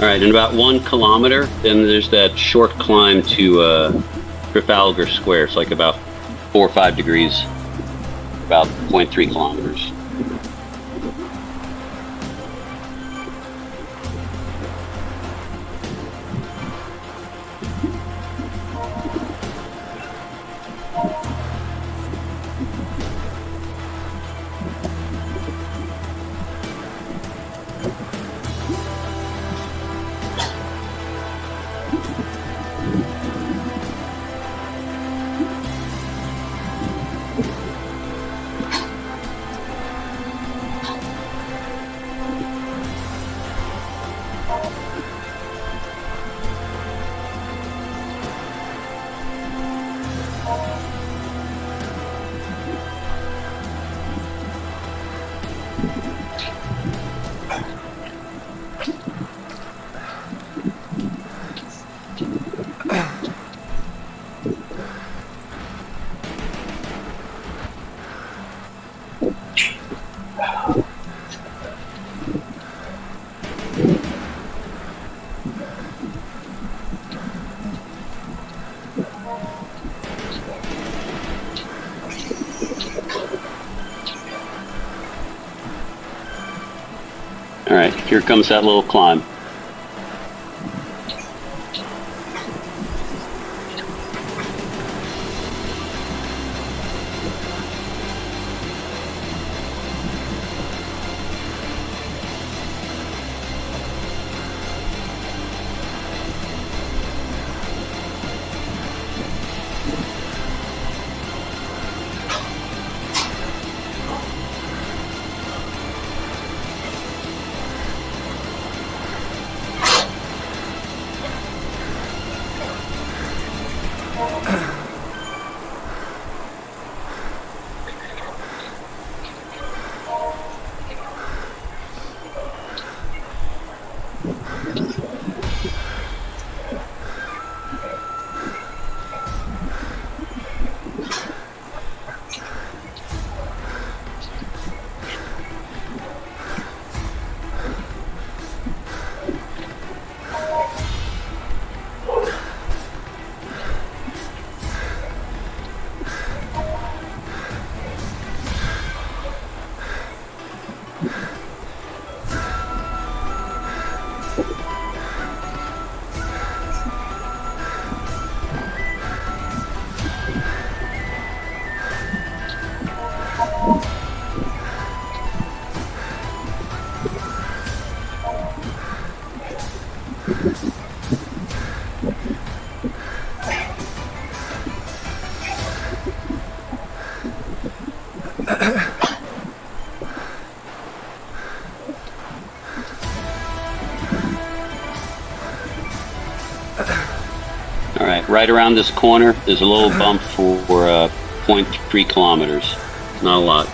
All right, in about 1 kilometer, then there's that short climb to Trafalgar Square. It's like about 4 or 5 degrees, about 0.3 kilometers. All right, here comes that little climb. All right, right around this corner, there's a little bump for 0.3 kilometers. Not a lot.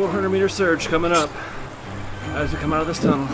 400-meter surge coming up as we come out of this tunnel.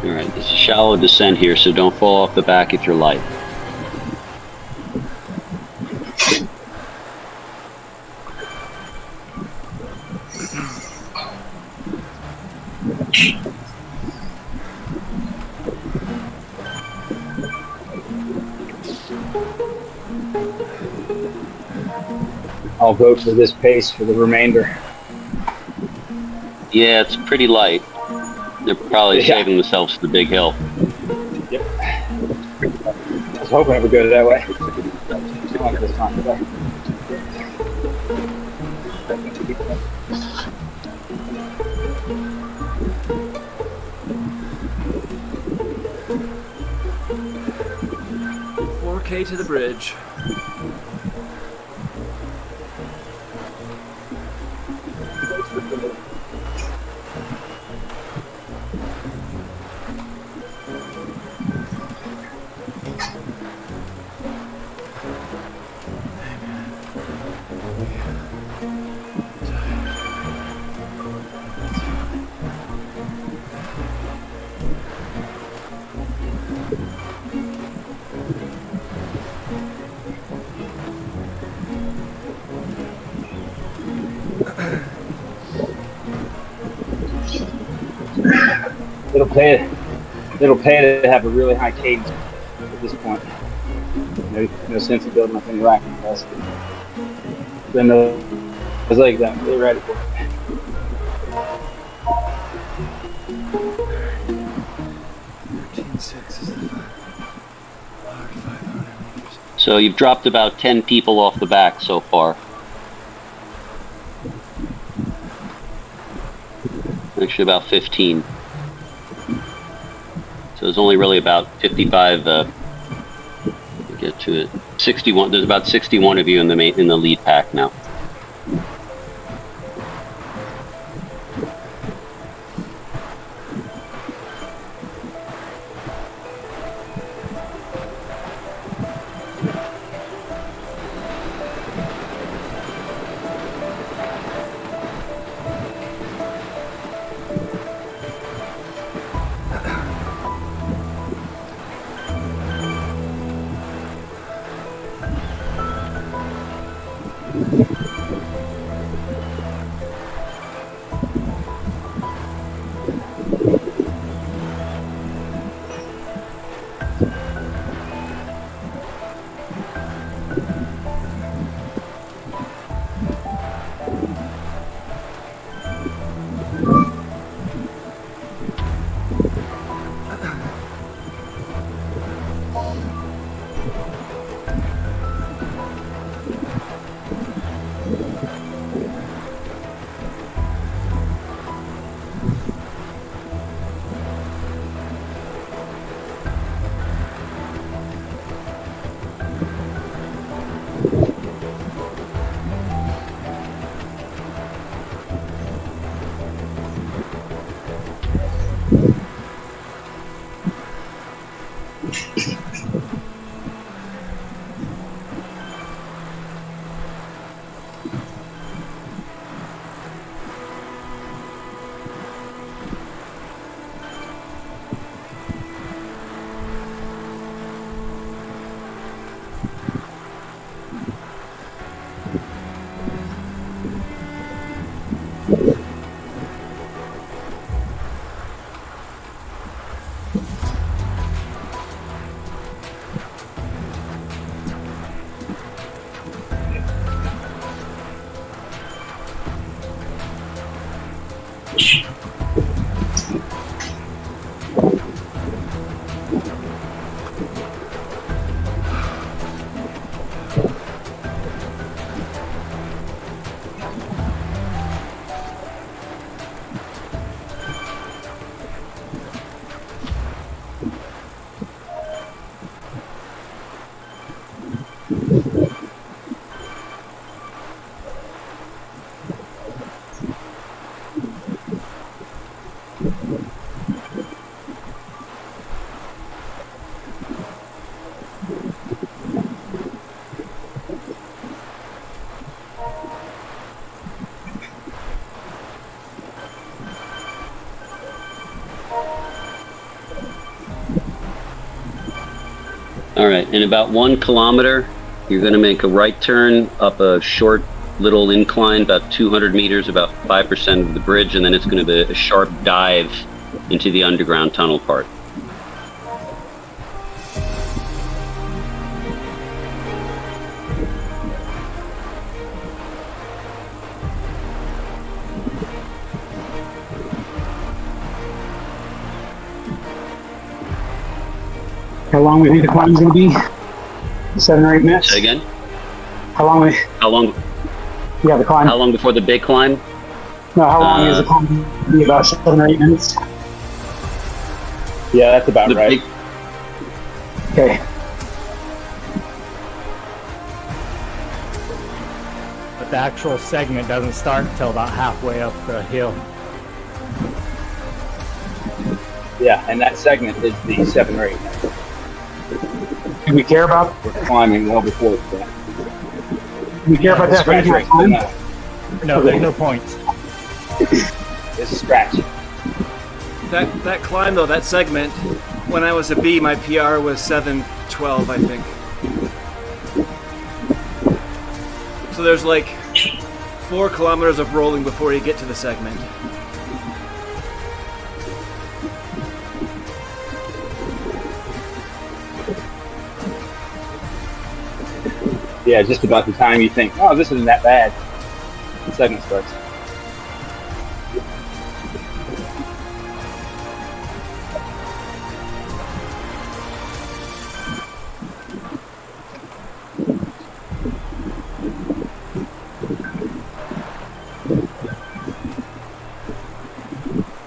Alright, there's a shallow descent here, so don't fall off the back if you're light. I'll vote for this pace for the remainder. Yeah, it's pretty light. They're probably saving themselves for the big hill. Yep. I was hoping it would go that way. Not this time today. $4K to the bridge. It'll pay to have a really high cadence at this point. No sense of building up any lacking capacity. Then it's like that. They're ready for it. 13.6 is the 500 meters. So you've dropped about 10 people off the back so far. Actually about 15. So there's only really about 55, get to it, 61, there's about 61 of you in the lead pack now. All right, in about 1 kilometer, you're going to make a right turn up a short little incline, about 200 meters, about 5% of the bridge, and then it's going to be a sharp dive into the underground tunnel part. How long do you think the climb's going to be? 7 or 8 minutes? Say again? How long? How long? Yeah, the climb. How long before the big climb? No, how long is the climb? Be about 7 or 8 minutes. Yeah, that's about right. Okay. But the actual segment doesn't start until about halfway up the hill. Yeah, and that segment is the 7 or 8 minutes. Do we care about? We're climbing well before that. Do we care about that? Scratch rate. No, there's no point. It's a scratch. That climb though, that segment, when I was a B, my PR was 7:12, I think. So there's like 4 kilometers of rolling before you get to the segment. Yeah, just about the time you think, oh, this isn't that bad, the segment starts.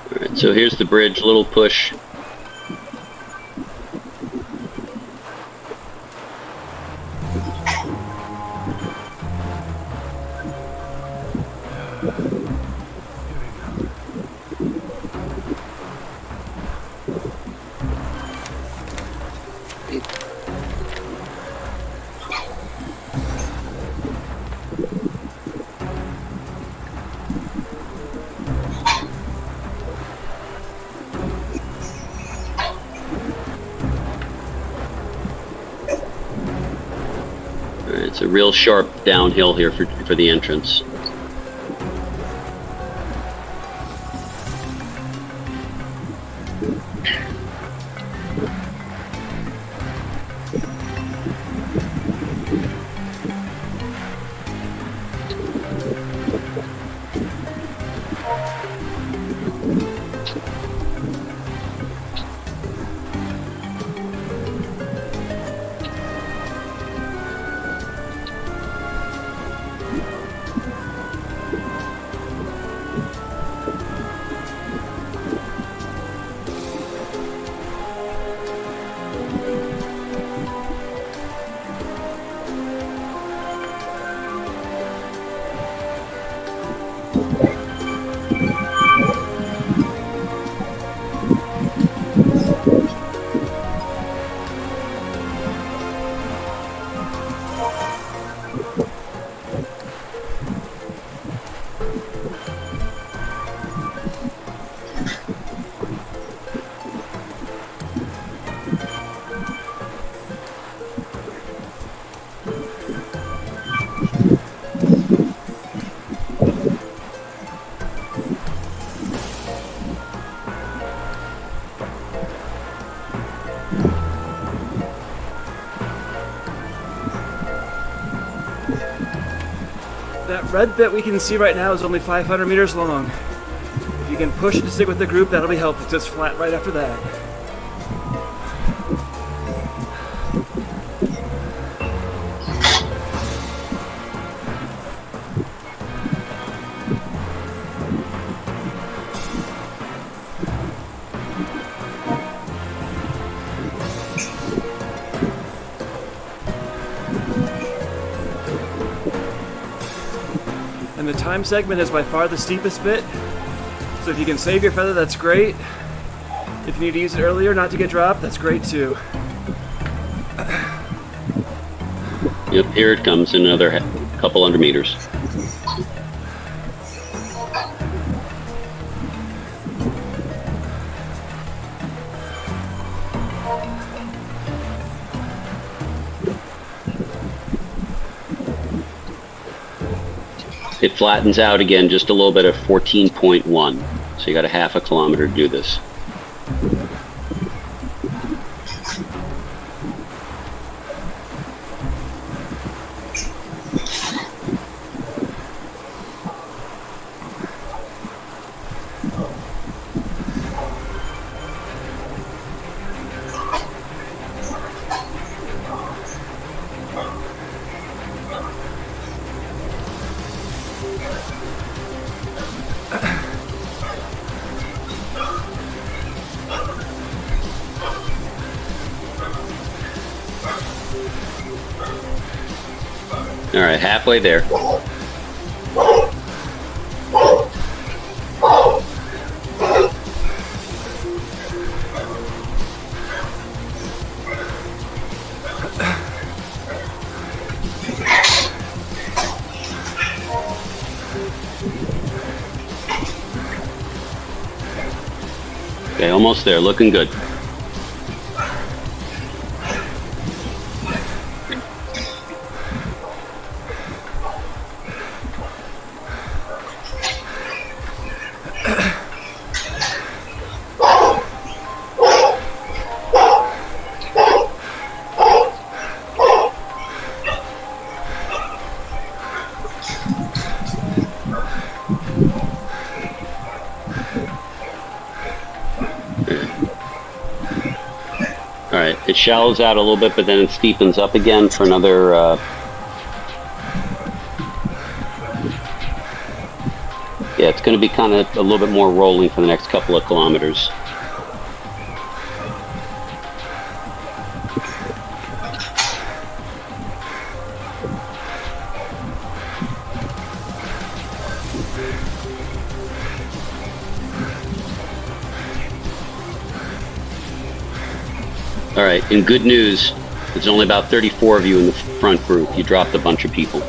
All right, so here's the bridge, little push. It's a real sharp downhill here for the entrance. That red bit we can see right now is only 500 meters long. If you can push to stick with the group, that'll be helpful. It's flat right after that. And the time segment is by far the steepest bit. So if you can save your feather, that's great. If you need to use it earlier not to get dropped, that's great too. Yep, here it comes, another couple hundred meters. It flattens out again just a little bit at 14.1. So you got a half a kilometer to do this. All right, halfway there. Okay, almost there, looking good. Alright, it shallows out a little bit, but then it steepens up again for another, yeah, it's going to be kind of a little bit more rolling for the next couple of kilometers. All right, and good news, there's only about 34 of you in the front group. You dropped a bunch of people.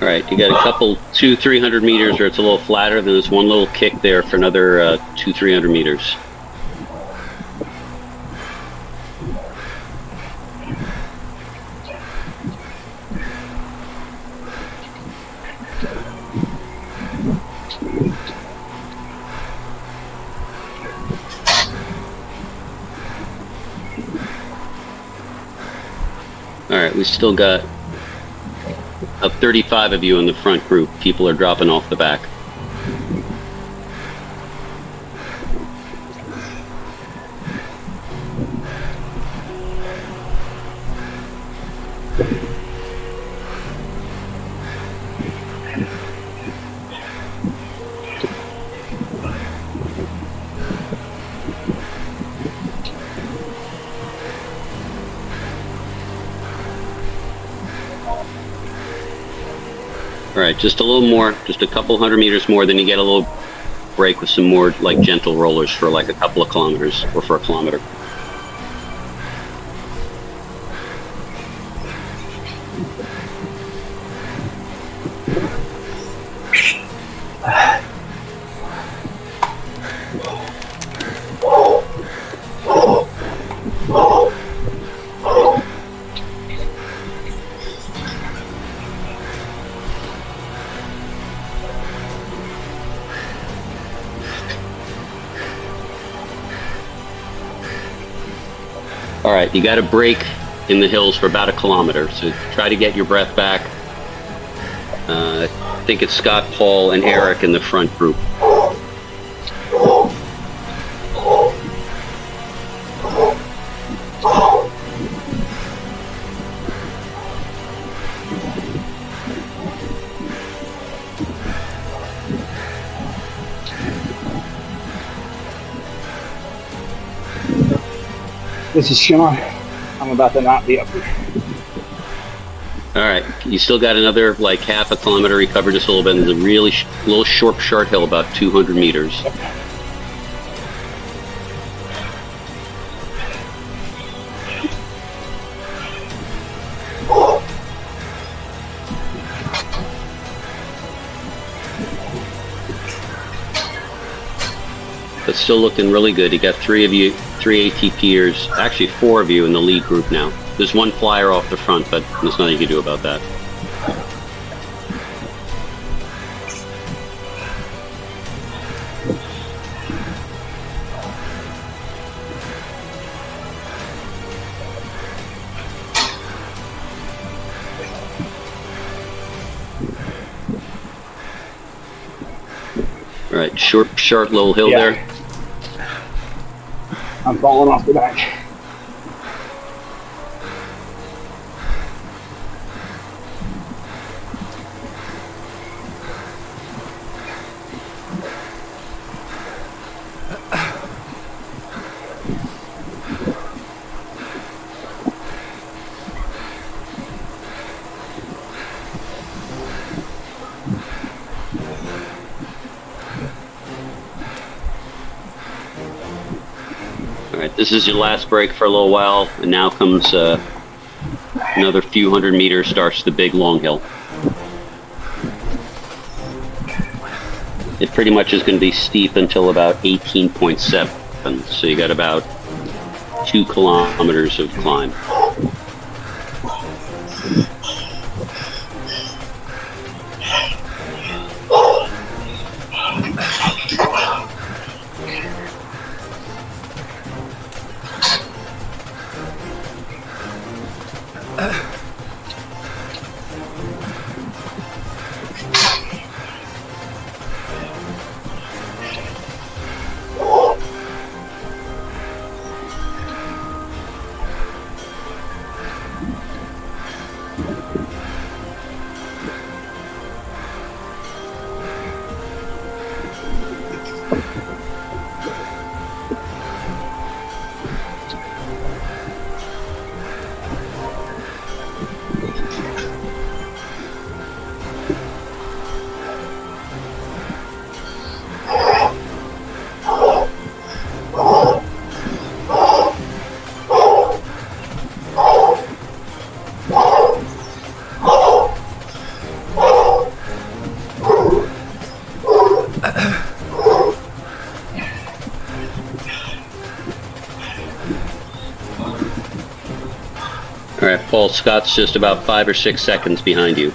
All right, you got a couple 200-300 meters where it's a little flatter. Then there's one little kick there for another 200-300 meters. All right, we still got 35 of you in the front group. People are dropping off the back. All right, just a little more, just a couple 100 meters more, then you get a little break with some more like gentle rollers for like a couple of kilometers or for a kilometer. All right, you got to break in the hills for about a kilometer, so try to get your breath back. I think it's Scott, Paul, and Eric in the front group. This is Sean. I'm about to not be up here. All right, you still got another like half a kilometer. Recover just a little bit. There's a really little short hill, about 200 meters. But still looking really good. You got three ATPers, actually 4 of you in the lead group now. There's one flyer off the front, but there's nothing you can do about that. All right, short little hill there. I'm falling off the back. This is your last break for a little while, and now comes another few 100 meters, starts the big long hill. It pretty much is going to be steep until about 18.7, so you got about 2 kilometers of climb. All right, Paul, Scott's just about 5 or 6 seconds behind you.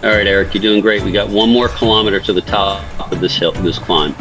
All right, Eric, you're doing great. We got 1 more kilometer to the top of this hill, this climb.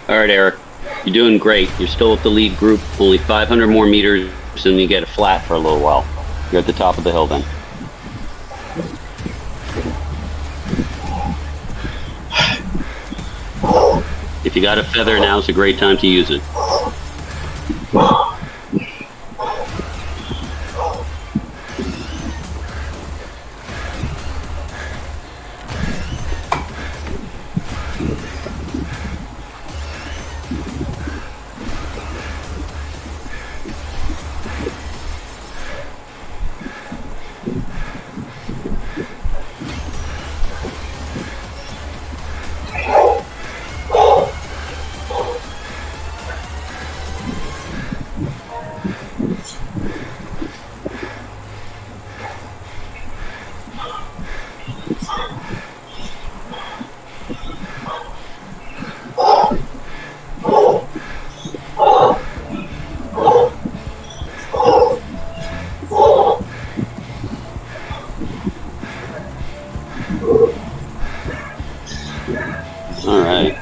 All right, Eric, you're doing great. You're still at the lead group. Only 500 more meters, and you get a flat for a little while. You're at the top of the hill then. If you got a feather, now's a great time to use it. All right.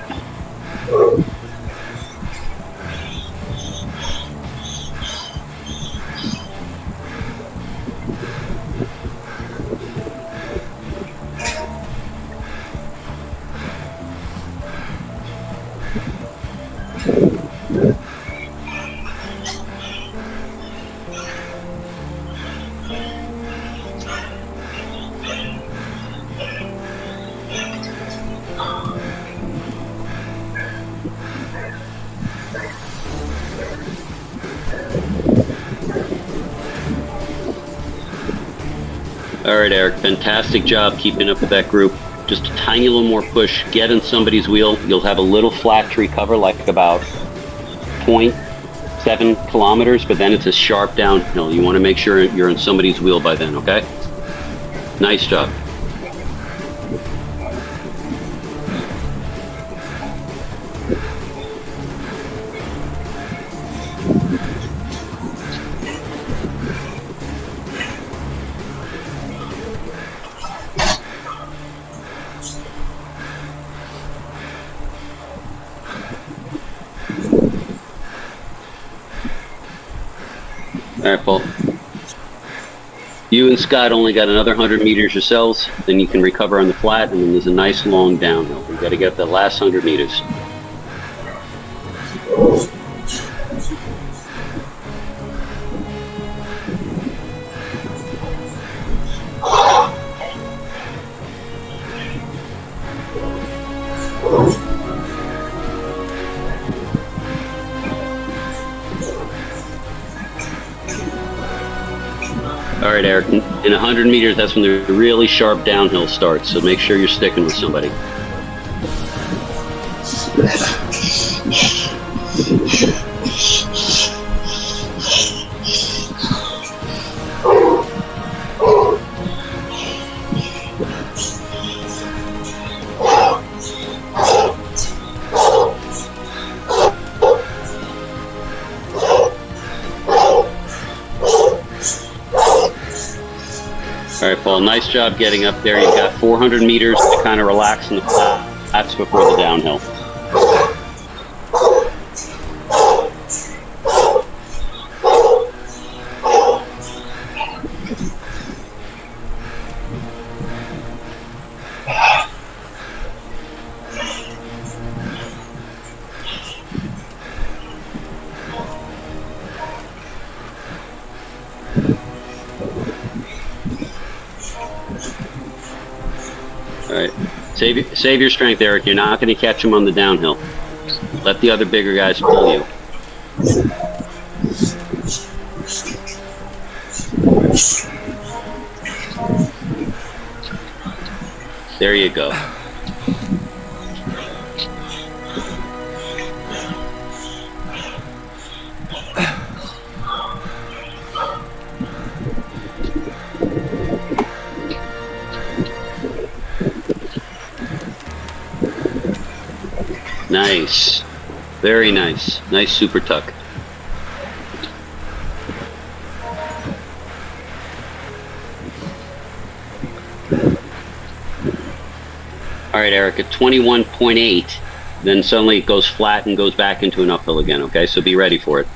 All right, Eric, fantastic job keeping up with that group. Just a tiny little more push. Get in somebody's wheel. You'll have a little flat to recover, like about 0.7 kilometers, but then it's a sharp downhill. You want to make sure you're in somebody's wheel by then, okay? Nice job. All right, Paul. You and Scott only got another 100 meters yourselves. Then you can recover on the flat, and then there's a nice long downhill. You got to get the last 100 meters. All right, Eric, in 100 meters, that's when the really sharp downhill starts, so make sure you're sticking with somebody. All right, Paul, nice job getting up there. You've got 400 meters to kind of relax in the flats before the downhill. All right, save your strength, Eric. You're not going to catch him on the downhill. Let the other bigger guys pull you. There you go. Nice. Very nice. Nice super tuck. All right, Eric, at 21.8, then suddenly it goes flat and goes back into an uphill again, okay? So be ready for it.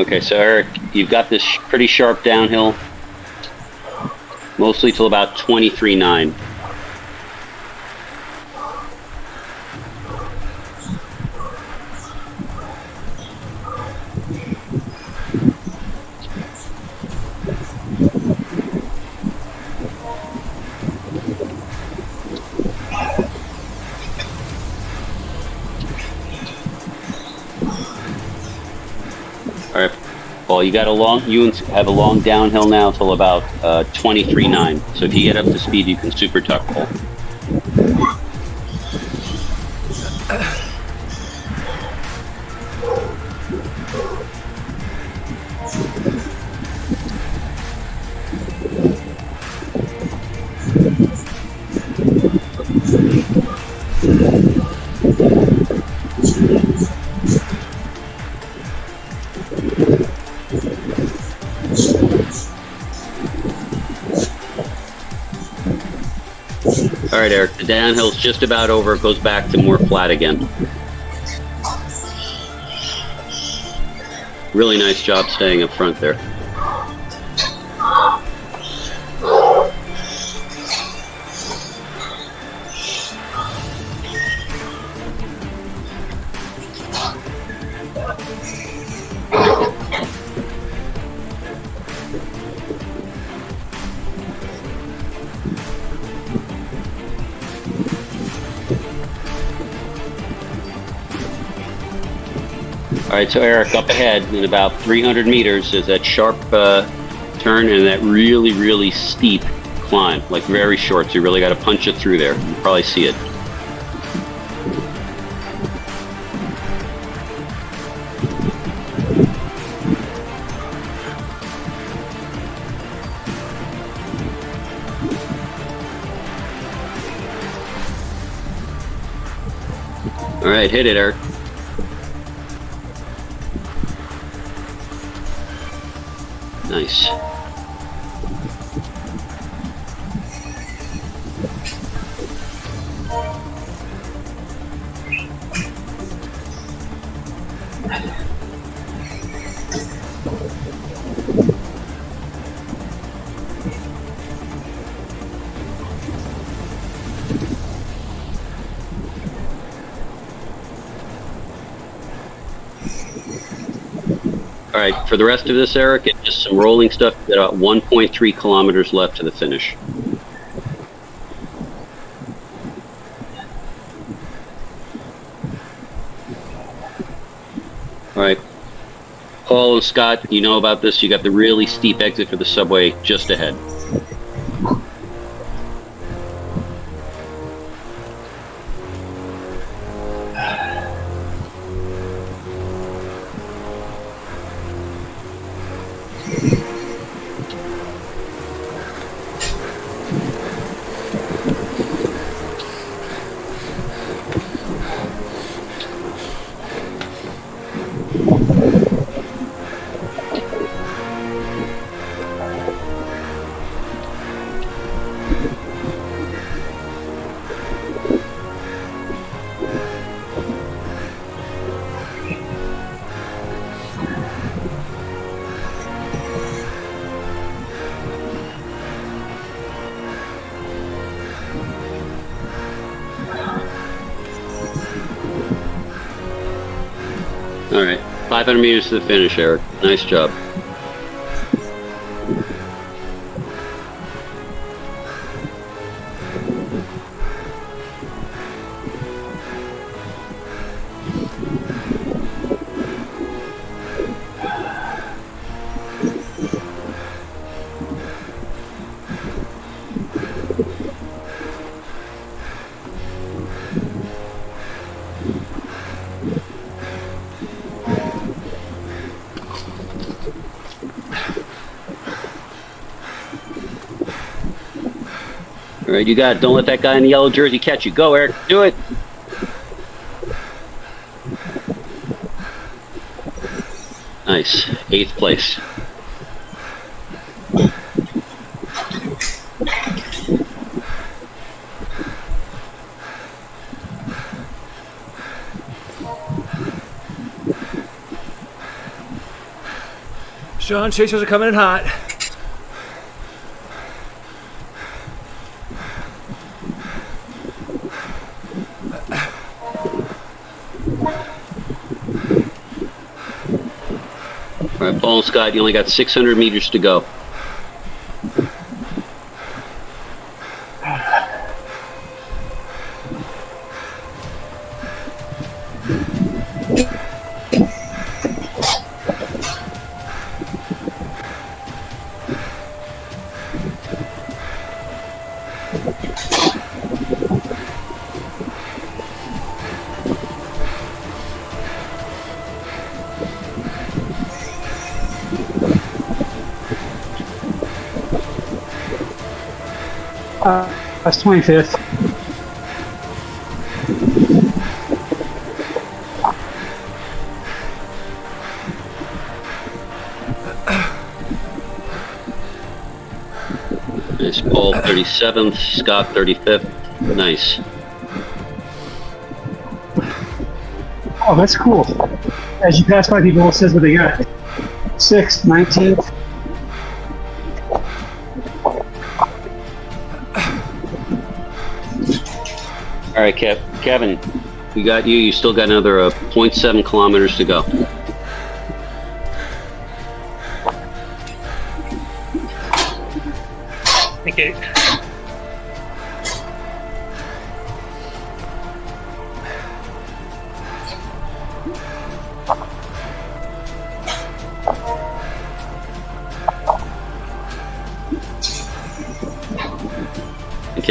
Okay, so Eric, you've got this pretty sharp downhill, mostly till about 23.9. All right, Paul, you have a long downhill now till about 23.9. So if you get up to speed, you can super tuck, Paul. All right, Eric, the downhill's just about over. It goes back to more flat again. Really nice job staying up front there. All right, so Eric, up ahead in about 300 meters is that sharp turn and that really, really steep climb, like very short. So you really got to punch it through there. You probably see it. All right, hit it, Eric. Nice. All right, for the rest of this, Eric, it's just some rolling stuff. You've got about 1.3 kilometers left to the finish. All right, Paul and Scott, you know about this. You got the really steep exit for the subway just ahead. All right, 500 meters to the finish, Eric. Nice job. All right, you got it. Don't let that guy in the yellow jersey catch you. Go, Eric. Do it. Nice. 8th place. Sean, chasers are coming in hot. All right, Paul and Scott, you only got 600 meters to go. That's 25th. Nice. Paul 37th, Scott 35th. Nice. Oh, that's cool. As you pass by people, it says what they got. 6th, 19th. All right, Kevin, we got you. You still got another 0.7 kilometers to go. Thank you.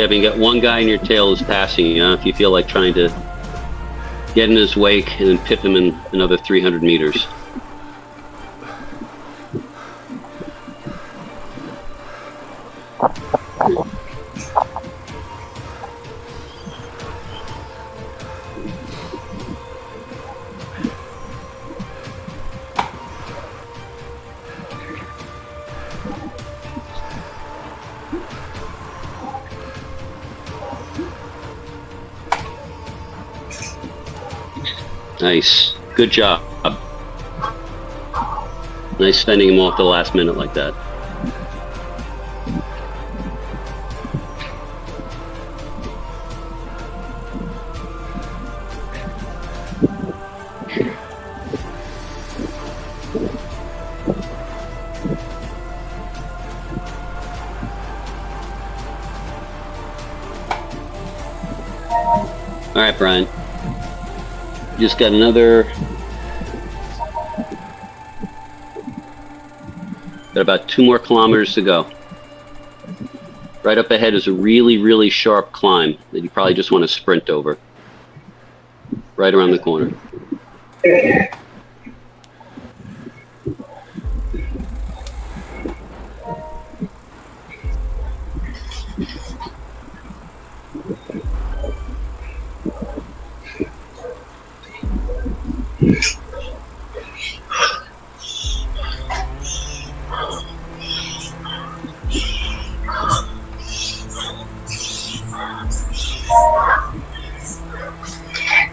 Kevin, you got one guy in your tail who's passing you. If you feel like trying to get in his wake and then pip him in another 300 meters. Nice. Good job. Nice sending him off the last minute like that. All right, Brian. Just got about 2 more kilometers to go. Right up ahead is a really, really sharp climb that you probably just want to sprint over. Right around the corner.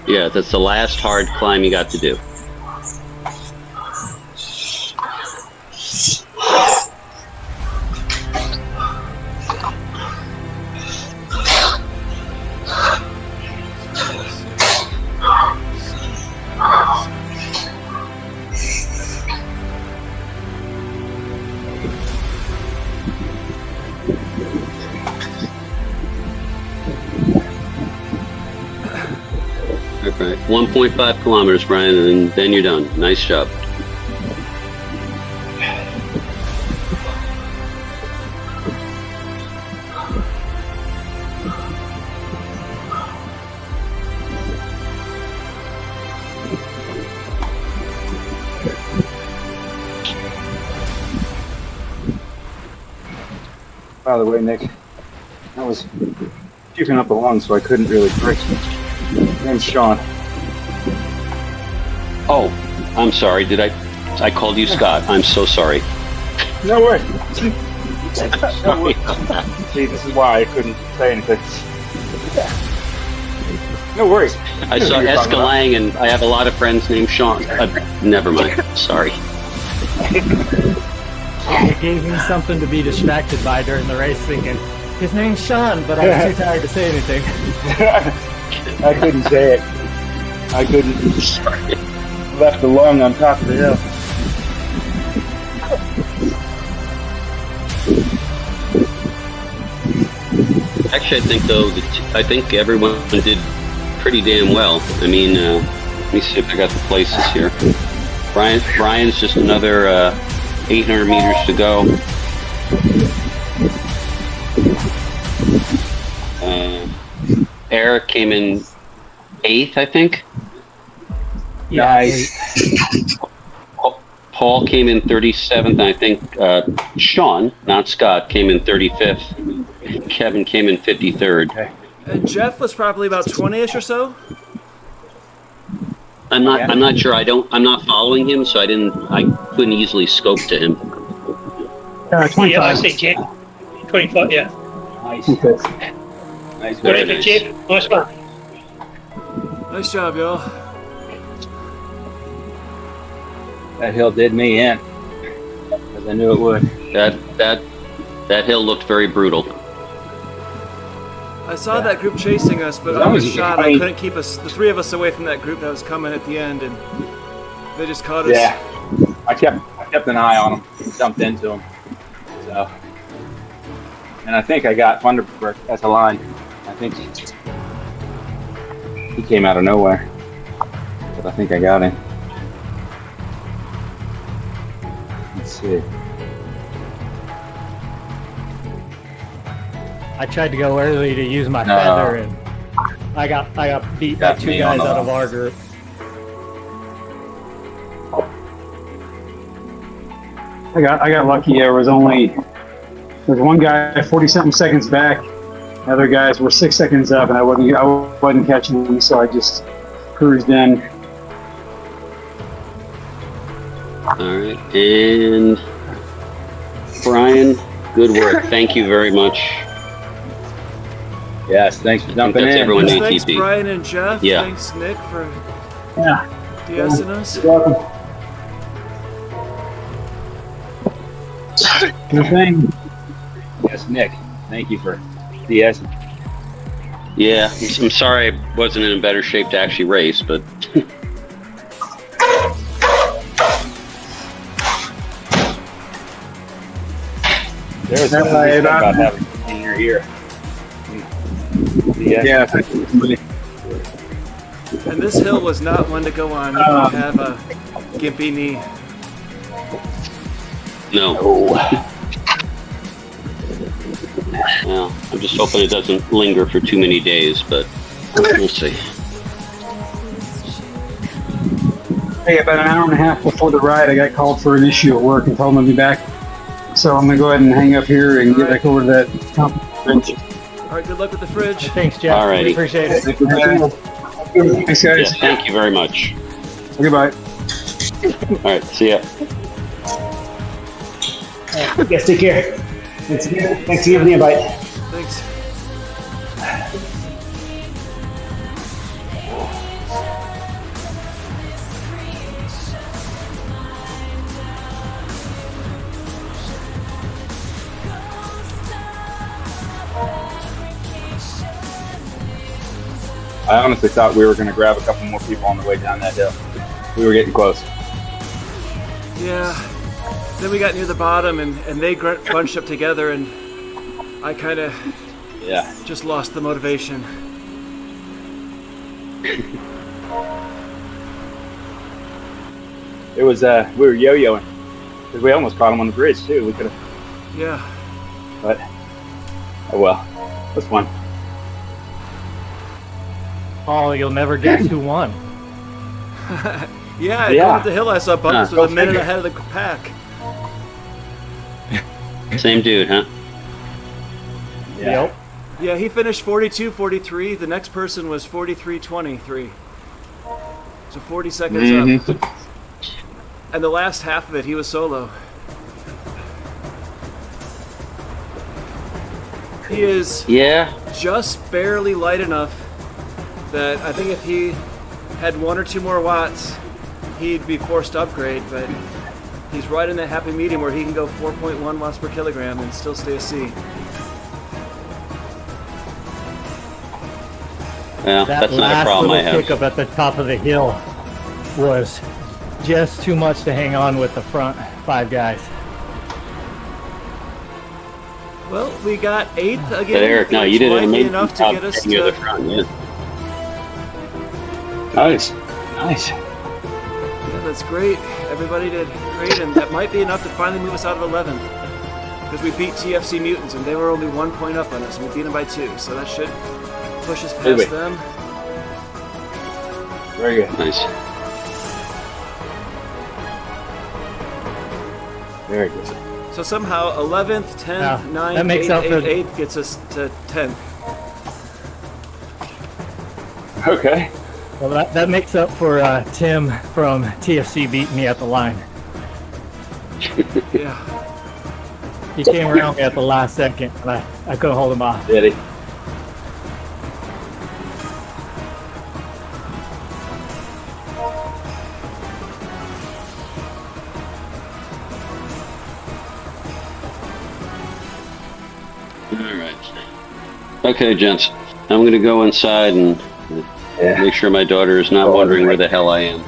Yeah, that's the last hard climb you got to do. Right. 1.5 kilometers, Brian, and then you're done. Nice job. By the way, Nick, I was puking up a lung, so I couldn't really break. Name's Sean. Oh, I'm sorry. I called you Scott. I'm so sorry. No worries. No worries. See, this is why I couldn't say anything. No worries. I saw Escalang, and I have a lot of friends named Sean. Never mind. Sorry. It gave me something to be distracted by during the race, thinking, his name's Sean, but I was too tired to say anything. I couldn't say it. I couldn't. Sorry. Left the lung on top of the hill. Actually, I think though, I think everyone did pretty damn well. I mean, let me see if I got the places here. Brian's just another 800 meters to go. Eric came in 8th, I think. Yeah, Nice. Paul came in 37th, and I think Sean, not Scott, came in 35th. Kevin came in 53rd. Okay. And Jeff was probably about 20-ish or so. I'm not sure. I'm not following him, so I couldn't easily scope to him. 25. Yeah, I see Jeff. 25, yeah. Nice. Okay. Nice. Good Very effort, nice. Jeff. Nice one. Nice job, y'all. That hill did me in. Because I knew it would. That hill looked very brutal. I saw that group chasing us, but As I long was as you- shot. I I mean- couldn't keep us, the 3 of us, away from that group that was coming at the end, and they just caught us. Yeah. I kept an eye on him. Jumped into him. So. And I think I got Thunderbird as a line. I think he came out of nowhere. But I think I got him. Let's see. I tried to go early to use my No. feather, and I got beat by Got 2 me on guys the out of line. our group. I got lucky. There was one guy 40 something seconds back. The other guys were 6 seconds up, and I wasn't catching them, so I just cruised in. All right, and Brian, good work. Thank you very much. Yes, thanks for I think jumping that's in. everyone Yes, in thanks ATP. Brian and Jeff. Yeah. Thanks Nick for Yeah. de-essing us. You're welcome. Good thing. Yes, Nick. Thank you for DS. Yeah, I'm sorry I wasn't in better shape to actually race, but There was something Yeah, you said about having in your ear. Yeah. And this hill was not one to go on if you have a gimpy knee. no. Oh. Well, I'm just hoping it doesn't linger for too many days, but we'll see. Hey, about an hour and a half before the ride, I got called for an issue at work and told them I'd be back. So I'm gonna go ahead and hang up here and get back over to that conference. All right, good luck with the fridge. Thanks, Jeff. Alrighty. We appreciate it. Thanks, Yeah, guys. thank you very much. Goodbye. All right, see ya. You guys take care. Thanks again for the invite. Thanks. I honestly thought we were going to grab a couple more people on the way down that hill. We were getting close. Yeah. Then we got near the bottom and they bunched up together and I kind of Yeah. just lost the motivation. It was, we were yo-yoing. Because we almost caught him on the bridge, too. We could have, Yeah. but, oh well. It was fun. Oh, you'll never guess who won. Yeah, Yeah. going up the hill I saw Bumpus Go was a minute figure. ahead of the pack. Same dude, huh? Yeah. Yep. Yeah, he finished 42-43. The next person was 43-23. So 40 seconds up. And the last half of it, he was solo. He is Yeah. just barely light enough that I think if he had 1 or 2 more watts, he'd be forced to upgrade, but he's right in that happy medium where he can go 4.1 watts per kilogram and still stay a C. Well, That that's not a last problem I little have. pickup at the top of the hill was just too much to hang on with the front 5 guys. Well, we got 8th again. But Eric, no, which you did might an be amazing enough to job get us getting near the to. front. Yeah. Nice. Nice. Yeah, that's great. Everybody did great, and that might be enough to finally move us out of 11th. Because we beat TFC Mutants, and they were only 1 point up on us, and we beat them by 2. So that should push us Wait. past them. Very good. Nice. Very good. So somehow 11th, 10th, Yeah, 9th, that makes 8th, up for- 8th gets us to 10th. Okay. Well, that makes up for Tim from TFC beating me at the line. Yeah. He came around me at the last second, and I couldn't hold him off. Did he? All right. Okay, gents. I'm going to go inside and Yeah. make sure my daughter is not Oh, wondering right. where the hell I am.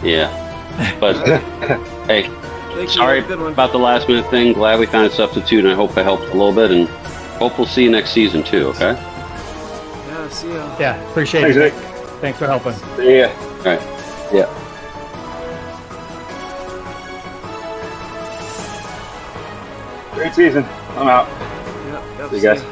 Yeah. But, hey, Thank you. sorry Good one. about the last minute thing. Glad we found a substitute, and I hope I helped a little bit. And hope we'll see you next season, too, okay? Yeah, see ya. Yeah, appreciate Thanks, it. Nick. Thanks for helping. See ya. All right. Yeah. Great season. I'm out. Yep, See you guys. ya.